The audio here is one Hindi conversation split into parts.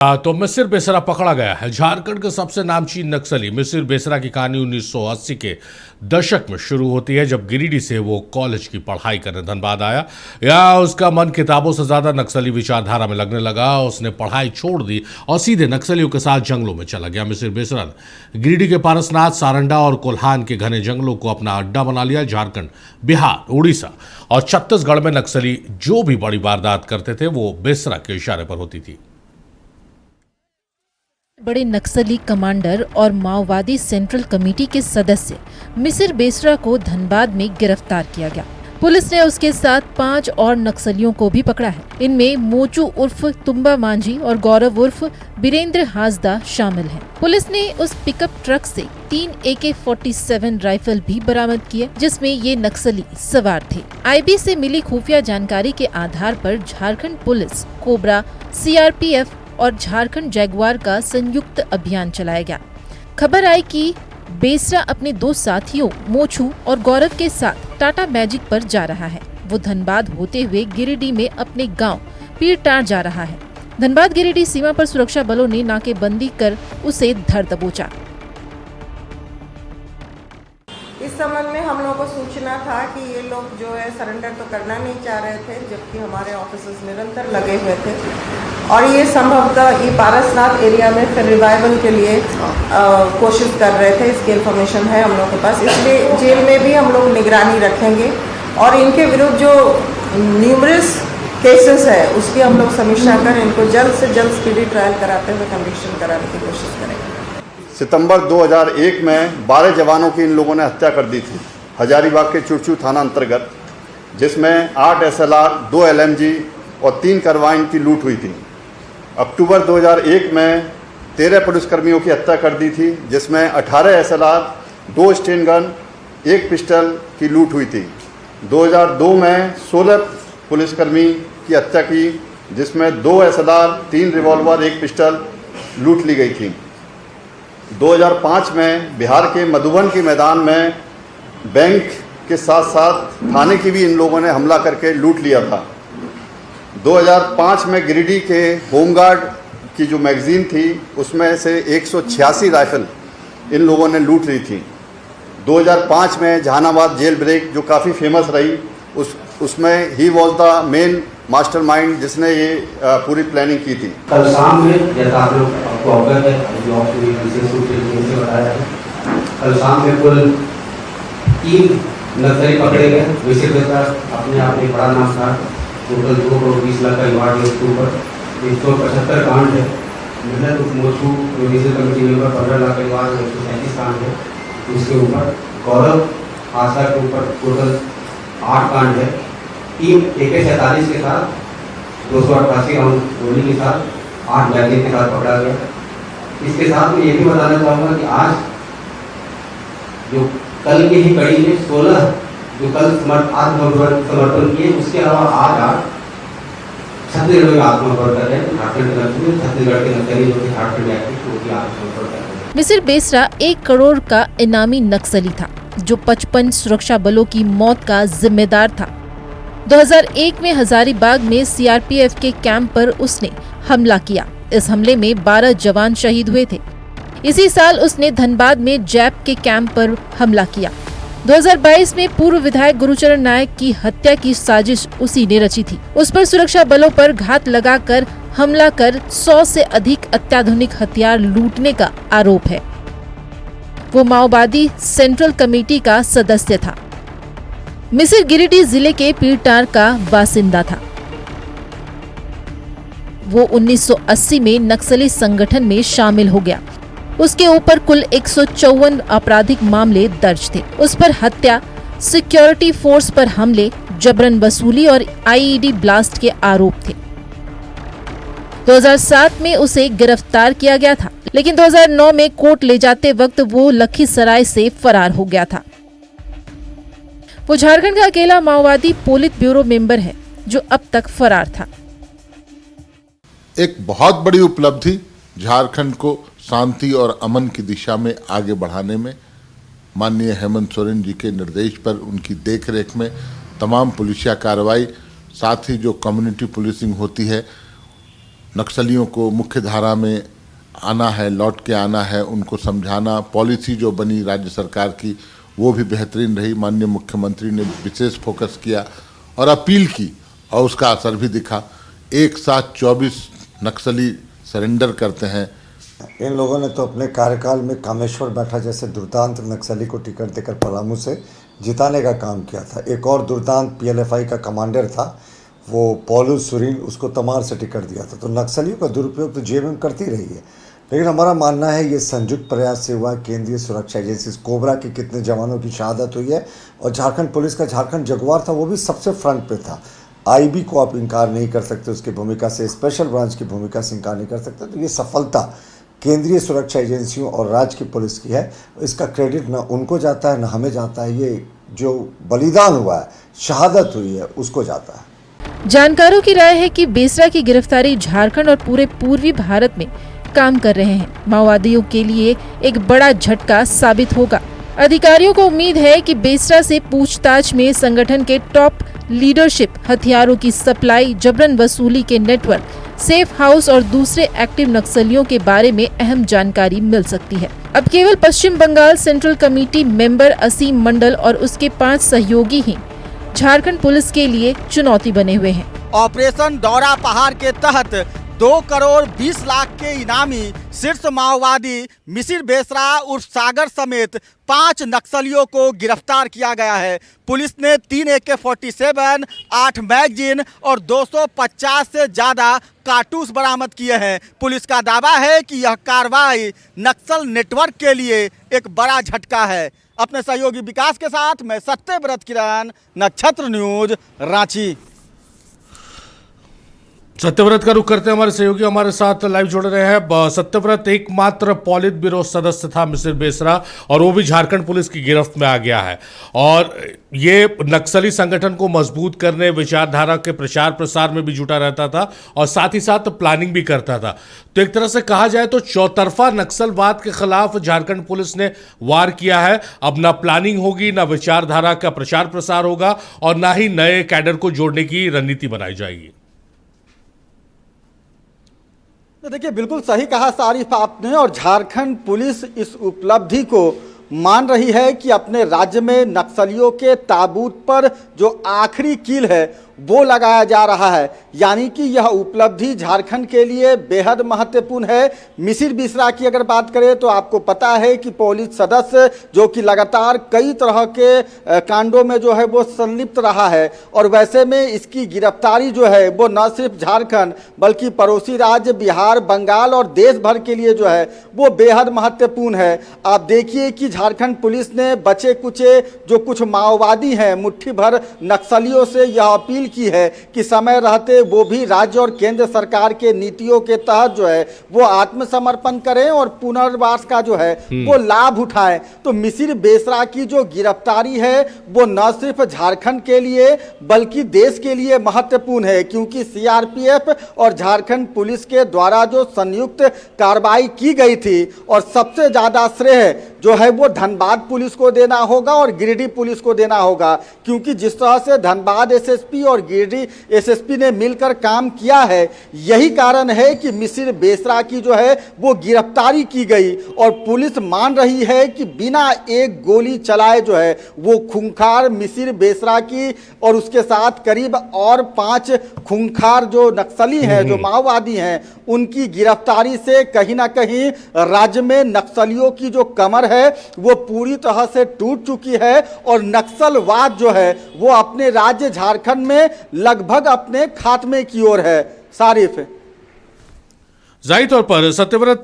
तो मिसिर बेसरा पकड़ा गया है। झारखंड के सबसे नामचीन नक्सली मिसिर बेसरा की कहानी 1980 के दशक में शुरू होती है, जब गिरिडीह से वो कॉलेज की पढ़ाई करने धनबाद आया। या उसका मन किताबों से ज्यादा नक्सली विचारधारा में लगने लगा। उसने पढ़ाई छोड़ दी और सीधे नक्सलियों के साथ जंगलों में चला गया। मिसिर बेसरा ने गिरिडीह के पारसनाथ, सारंडा और कोल्हान के घने जंगलों को अपना अड्डा बना लिया। झारखंड, बिहार, उड़ीसा और छत्तीसगढ़ में नक्सली जो भी बड़ी वारदात करते थे वो बेसरा के इशारे पर होती थी। बड़े नक्सली कमांडर और माओवादी सेंट्रल कमेटी के सदस्य मिसिर बेसरा को धनबाद में गिरफ्तार किया गया। पुलिस ने उसके साथ 5 और नक्सलियों को भी पकड़ा है। इनमें मोचू उर्फ तुम्बा मांझी और गौरव उर्फ बीरेंद्र हासदा शामिल हैं। पुलिस ने उस पिकअप ट्रक से 3 AK-47 राइफल भी बरामद किए, जिसमें ये नक्सली सवार थे। IB से मिली खुफिया जानकारी के आधार पर झारखंड पुलिस, कोबरा, CRPF और झारखंड जगुआर का संयुक्त अभियान चलाया गया। खबर आई कि बेसरा अपने 2 साथियों मोचू और गौरव के साथ टाटा मैजिक पर जा रहा है। वो धनबाद होते हुए गिरिडीह में अपने गांव पीरटार जा रहा है। धनबाद गिरिडीह सीमा पर सुरक्षा बलों ने नाकेबंदी कर उसे धर दबोचा। इस संबंध में हम लोगों को सूचना था कि ये लोग जो है सरेंडर तो करना नहीं चाह रहे थे, जबकि हमारे ऑफिसर्स निरंतर लगे हुए थे और ये संभवतः ये पारसनाथ एरिया में फिर रिवाइवल के लिए कोशिश कर रहे थे। इसकी इन्फॉर्मेशन है हम लोग के पास, इसलिए जेल में भी हम लोग निगरानी रखेंगे और इनके विरुद्ध जो न्यूमरस केसेस है उसकी हम लोग समीक्षा कर इनको जल्द से जल्द स्पीडी ट्रायल कराते हुए कन्विक्शन कराने की कोशिश करेंगे। सितंबर 2001 में 12 जवानों की इन लोगों ने हत्या कर दी थी हजारीबाग के चुरचू थाना अंतर्गत, जिसमें 8 SLR, 2 LMG और 3 कार्बाइन की लूट हुई थी। अक्टूबर 2001 में 13 पुलिसकर्मियों की हत्या कर दी थी, जिसमें 18 SLR, 2 स्टेन गन, 1 पिस्टल की लूट हुई थी। 2002 में 16 पुलिसकर्मी की हत्या की, जिसमें 2 SLR, 3 रिवॉल्वर, 1 पिस्टल लूट ली गई थी। 2005 में बिहार के मधुबन के मैदान में बैंक के साथ साथ थाने की भी इन लोगों ने हमला करके लूट लिया था। 2005 में गिरिडीह के होमगार्ड की जो मैगजीन थी उसमें से 186 राइफल इन लोगों ने लूट ली थी। 2005 में जहानाबाद जेल ब्रेक जो काफ़ी फेमस रही, उसमें he was the main mastermind जिसने ये पूरी प्लानिंग की थी। कल शाम में जैसा आप लोग आपको अवगत है, जो आपको विशेष रूप से बताया है, कल शाम में कुल 3 नक्सली पकड़े गए। मिसिर बेसरा अपने आप में बड़ा नाम था। टोटल 2 करोड़ 20 लाख का रिवार्ड है उसके ऊपर। 175 कांड है। मेहनत उस मोचू मिसिर कमेटी मेंबर 15 लाख का रिवार्ड है, 137 कांड है उसके ऊपर। गौरव आशा के ऊपर टोटल 8 कांड है। 3 AK-47 के साथ 288 राउंड गोली के साथ 8 मैगजीन के साथ पकड़ा गया। इसके साथ मैं ये भी बताना चाहूँगा कि आज जो कल की ही कड़ी में 16 जो कल आत्मसमर्पण किए, उसके अलावा आज 8 छत्तीसगढ़ में आत्मसमर्पण कर रहे हैं। छत्तीसगढ़ के नक्सली जो थे झारखंड एक्टिव वो भी आत्मसमर्पण कर रहे हैं। मिसिर बेसरा 1 करोड़ का इनामी नक्सली था, जो 55 सुरक्षा बलों की मौत का जिम्मेदार था। 2001 में हजारीबाग में CRPF के कैंप पर उसने हमला किया। इस हमले में 12 जवान शहीद हुए थे। इसी साल उसने धनबाद में जैप के कैंप पर हमला किया। 2022 में पूर्व विधायक गुरुचरण नायक की हत्या की साजिश उसी ने रची थी। उस पर सुरक्षा बलों पर घात लगाकर हमला कर 100 से अधिक अत्याधुनिक हथियार लूटने का आरोप है। वो माओवादी सेंट्रल कमेटी का सदस्य था। मिसिर गिरिडीह जिले के पीरटार का बासिंदा था। वो 1980 में नक्सली संगठन में शामिल हो गया। उसके ऊपर कुल 154 आपराधिक मामले दर्ज थे। उस पर हत्या, सिक्योरिटी फोर्स पर हमले, जबरन वसूली और IED ब्लास्ट के आरोप थे। 2007 में उसे गिरफ्तार किया गया था, लेकिन 2009 में कोर्ट ले जाते वक्त वो लखीसराय से फरार हो गया था। वो झारखंड का अकेला माओवादी पोलित ब्यूरो मेंबर है जो अब तक फरार था। एक बहुत बड़ी उपलब्धि झारखंड को शांति और अमन की दिशा में आगे बढ़ाने में माननीय हेमंत सोरेन जी के निर्देश पर, उनकी देखरेख में तमाम पुलिसिया कार्रवाई, साथ ही जो कम्युनिटी पुलिसिंग होती है नक्सलियों को मुख्य धारा में आना है, लौट के आना है, उनको समझाना, पॉलिसी जो बनी राज्य सरकार की वो भी बेहतरीन रही। माननीय मुख्यमंत्री ने विशेष फोकस किया और अपील की और उसका असर भी दिखा। एक साथ 24 नक्सली सरेंडर करते हैं। इन लोगों ने तो अपने कार्यकाल में कामेश्वर बैठा जैसे दुर्दांत नक्सली को टिकट देकर पलामू से जिताने का काम किया था। एक और दुर्दांत पीएलएफआई का कमांडर था, वो पौलू सुरीन, उसको तमार से टिकट दिया था। तो नक्सलियों का दुरुपयोग तो जेएमएम करती रही है, लेकिन हमारा मानना है ये संयुक्त प्रयास से हुआ। केंद्रीय सुरक्षा एजेंसी कोबरा के कितने जवानों की शहादत हुई है, और झारखंड पुलिस का झारखंड जगुआर था, वो भी सबसे फ्रंट पे था। आईबी को आप इनकार नहीं कर सकते उसकी भूमिका से, स्पेशल ब्रांच की भूमिका से इनकार नहीं कर सकते। तो ये सफलता केंद्रीय सुरक्षा एजेंसियों और राज्य की पुलिस की है। इसका क्रेडिट न उनको जाता है न हमें जाता है, ये जो बलिदान हुआ है, शहादत हुई है, उसको जाता है। जानकारों की राय है कि बेसरा की गिरफ्तारी झारखंड और पूरे पूर्वी भारत में काम कर रहे हैं माओवादियों के लिए एक बड़ा झटका साबित होगा। अधिकारियों को उम्मीद है कि बेसरा से पूछताछ में संगठन के टॉप लीडरशिप, हथियारों की सप्लाई, जबरन वसूली के नेटवर्क, सेफ हाउस और दूसरे एक्टिव नक्सलियों के बारे में अहम जानकारी मिल सकती है। अब केवल पश्चिम बंगाल सेंट्रल कमेटी मेंबर असीम मंडल और उसके 5 सहयोगी ही झारखंड पुलिस के लिए चुनौती बने हुए हैं। ऑपरेशन दौरा पहाड़ के तहत 2 करोड़ 20 लाख के इनामी शीर्ष माओवादी मिसिर बेसरा उर्फ सागर समेत 5 नक्सलियों को गिरफ्तार किया गया है। पुलिस ने 3 AK-47, 8 मैगजीन और 250 से ज़्यादा कारतूस बरामद किए हैं। पुलिस का दावा है कि यह कार्रवाई नक्सल नेटवर्क के लिए एक बड़ा झटका है। अपने सहयोगी विकास के साथ मैं सत्यव्रत किरण, नक्षत्र न्यूज, रांची। सत्यव्रत का रुख करते हैं, हमारे सहयोगी हमारे साथ लाइव जुड़ रहे हैं। सत्यव्रत, एकमात्र पॉलिट ब्यूरो सदस्य था मिसिर बेसरा और वो भी झारखंड पुलिस की गिरफ्त में आ गया है, और ये नक्सली संगठन को मजबूत करने, विचारधारा के प्रचार प्रसार में भी जुटा रहता था और साथ ही साथ प्लानिंग भी करता था। तो एक तरह से कहा जाए तो चौतरफा नक्सलवाद के खिलाफ झारखंड पुलिस ने वार किया है। अब ना प्लानिंग होगी, ना विचारधारा का प्रचार प्रसार होगा और ना ही नए कैडर को जोड़ने की रणनीति बनाई जाएगी। तो देखिए, बिल्कुल सही कहा सारिफ आपने, और झारखंड पुलिस इस उपलब्धि को मान रही है कि अपने राज्य में नक्सलियों के ताबूत पर जो आखिरी कील है वो लगाया जा रहा है। यानी कि यह उपलब्धि झारखंड के लिए बेहद महत्वपूर्ण है। मिसिर बेसरा की अगर बात करें तो आपको पता है कि पुलिस सदस्य जो कि लगातार कई तरह के कांडों में जो है वो संलिप्त रहा है, और वैसे में इसकी गिरफ्तारी जो है वो न सिर्फ झारखंड बल्कि पड़ोसी राज्य बिहार, बंगाल और देश भर के लिए जो है वो बेहद महत्वपूर्ण है। आप देखिए कि झारखंड पुलिस ने बचे कुचे जो कुछ माओवादी हैं, मुट्ठी भर नक्सलियों से यह अपील की है कि समय रहते वो भी राज्य और केंद्र सरकार के नीतियों के तहत जो है वो आत्मसमर्पण करें और पुनर्वास का जो है वो लाभ उठाएं। तो मिसिर बेसरा की जो गिरफ्तारी है वो न सिर्फ झारखंड के लिए बल्कि देश के लिए महत्वपूर्ण है, क्योंकि सीआरपीएफ और झारखंड पुलिस के द्वारा जो संयुक्त कार्रवाई की गई थी, और सबसे ज्यादा श्रेय जो है वो धनबाद पुलिस को देना होगा और गिरिडीह पुलिस को देना होगा, क्योंकि जिस तरह से धनबाद एसएसपी और गिरिडीह एसएसपी ने मिलकर काम किया है, यही कारण है कि मिसिर बेसरा की जो है वो गिरफ्तारी की गई। और पुलिस मान रही है कि बिना एक गोली चलाए जो है वो खूंखार मिसिर बेसरा की और उसके साथ करीब और 5 खूंखार जो नक्सली हैं, जो माओवादी हैं, उनकी गिरफ्तारी से कहीं ना कहीं राज्य में नक्सलियों की जो कमर है वो पूरी तरह से टूट चुकी है, और नक्सलवाद जो है वो अपने राज्य झारखंड में लगभग अपने खात्मे की ओर है। सारिफ, जाहिर तौर पर सत्यव्रत,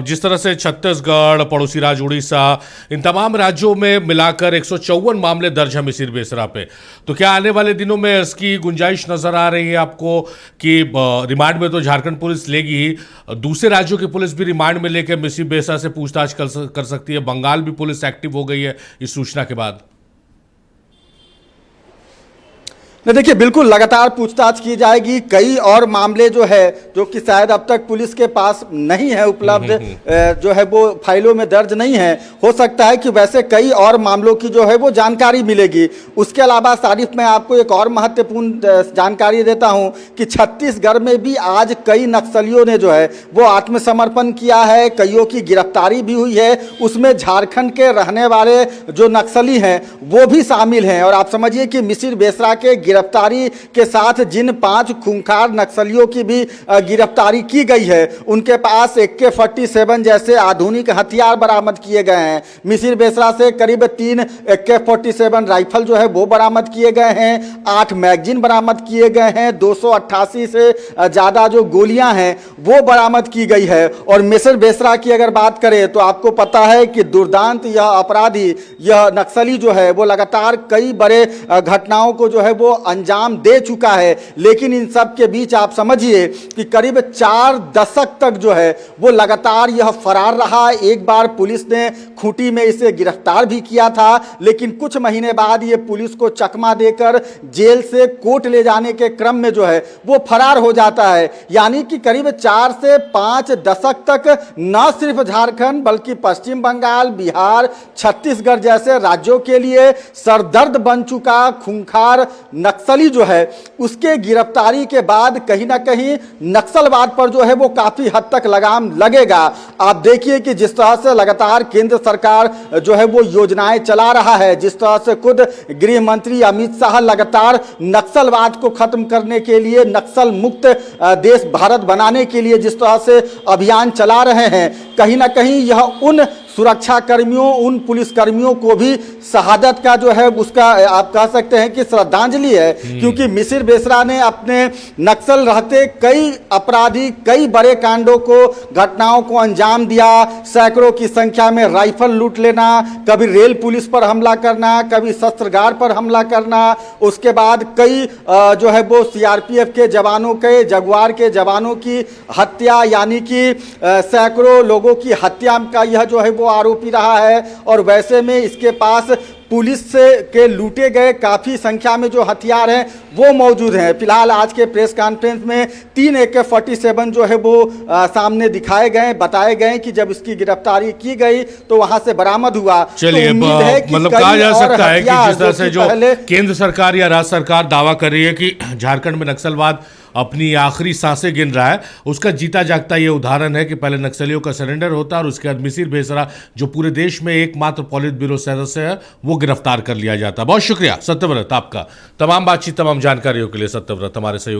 जिस तरह से छत्तीसगढ़, पड़ोसी राज्य उड़ीसा, इन तमाम राज्यों में मिलाकर 154 मामले दर्ज हैं मिसिर बेसरा पे, तो क्या आने वाले दिनों में इसकी गुंजाइश नजर आ रही है आपको कि रिमांड में तो झारखंड पुलिस लेगी ही, दूसरे राज्यों की पुलिस भी रिमांड में लेकर मिसिर बेसरा से पूछताछ कर सकती है? बंगाल भी पुलिस एक्टिव हो गई है इस सूचना के बाद। देखिए बिल्कुल लगातार पूछताछ की जाएगी। कई और मामले जो है जो कि शायद अब तक पुलिस के पास नहीं है उपलब्ध, जो है वो फाइलों में दर्ज नहीं है। हो सकता है कि वैसे कई और मामलों की जो है वो जानकारी मिलेगी। उसके अलावा सारिफ मैं आपको एक और महत्वपूर्ण जानकारी देता हूं कि छत्तीसगढ़ में भी आज कई नक्सलियों ने जो है वो आत्मसमर्पण किया है, कईयों की गिरफ्तारी भी हुई है। उसमें झारखंड के रहने वाले जो नक्सली हैं वो भी शामिल हैं। और आप समझिए कि मिसिर बेसरा के गिरफ्तारी के साथ जिन 5 खूंखार नक्सलियों की भी गिरफ्तारी की गई है, उनके पास AK-47 जैसे आधुनिक हथियार बरामद किए गए हैं। मिसिर बेसरा से करीब 3 AK-47 राइफल जो है वो बरामद किए गए हैं, 8 मैगजीन बरामद किए गए हैं, 288 से ज़्यादा जो गोलियां हैं वो बरामद की गई है। और मिसिर बेसरा की अगर बात करें तो आपको पता है कि दुर्दांत यह अपराधी, यह नक्सली जो है वो लगातार कई बड़े घटनाओं को जो है वो अंजाम दे चुका है। लेकिन इन सब के बीच आप समझिए कि करीब 4 दशक तक जो है वो लगातार यह फरार रहा। एक बार पुलिस ने खूंटी में इसे गिरफ्तार भी किया था, लेकिन कुछ महीने बाद ये पुलिस को चकमा देकर जेल से कोर्ट ले जाने के क्रम में जो है वो फरार हो जाता है। यानी कि करीब 4 से 5 दशक तक न सिर्फ झारखंड बल्कि पश्चिम बंगाल, बिहार, छत्तीसगढ़ जैसे राज्यों के लिए सरदर्द बन चुका खूंखार नक्सली जो है उसके गिरफ्तारी के बाद कहीं ना कहीं नक्सलवाद पर जो है वो काफी हद तक लगाम लगेगा। आप देखिए कि जिस तरह से लगातार केंद्र सरकार जो है वो योजनाएं चला रहा है, जिस तरह से खुद गृह मंत्री अमित शाह लगातार नक्सलवाद को खत्म करने के लिए, नक्सल मुक्त देश भारत बनाने के लिए जिस तरह से अभियान चला रहे हैं, कहीं ना कहीं यह उन सुरक्षा कर्मियों, उन पुलिस कर्मियों को भी शहादत का जो है उसका आप कह सकते हैं कि श्रद्धांजलि है। क्योंकि मिसिर बेसरा ने अपने नक्सल रहते कई अपराधी, कई बड़े कांडों को, घटनाओं को अंजाम दिया। सैकड़ों की संख्या में राइफल लूट लेना, कभी रेल पुलिस पर हमला करना, कभी शस्त्रागार पर हमला करना, उसके बाद कई जो है वो CRPF के जवानों के, जगुआर के जवानों की हत्या, यानी कि सैकड़ों लोगों की हत्या का यह जो है वो आरोपी रहा है। और वैसे में इसके पास पुलिस से के लूटे गए काफ़ी संख्या में जो हथियार हैं वो मौजूद हैं। फिलहाल आज के प्रेस कॉन्फ्रेंस में 3 AK-47 जो है वो सामने दिखाए गए, बताए गए कि जब इसकी गिरफ्तारी की गई तो वहां से बरामद हुआ। चलिए, तो उम्मीद है कि मतलब कहा जा सकता है कि जिस तरह से जो केंद्र सरकार या राज्य सरकार दावा कर रही है कि झारखंड में नक्सलवाद अपनी आखिरी सांसें गिन रहा है, उसका जीता जागता ये उदाहरण है कि पहले नक्सलियों का सरेंडर होता है और उसके बाद मिसिर बेसरा जो पूरे देश में एकमात्र पॉलिट ब्यूरो सदस्य है वो गिरफ्तार कर लिया जाता है। बहुत शुक्रिया सत्यव्रत आपका, तमाम बातचीत, तमाम जानकारियों के लिए। सत्यव्रत हमारे सहयोगी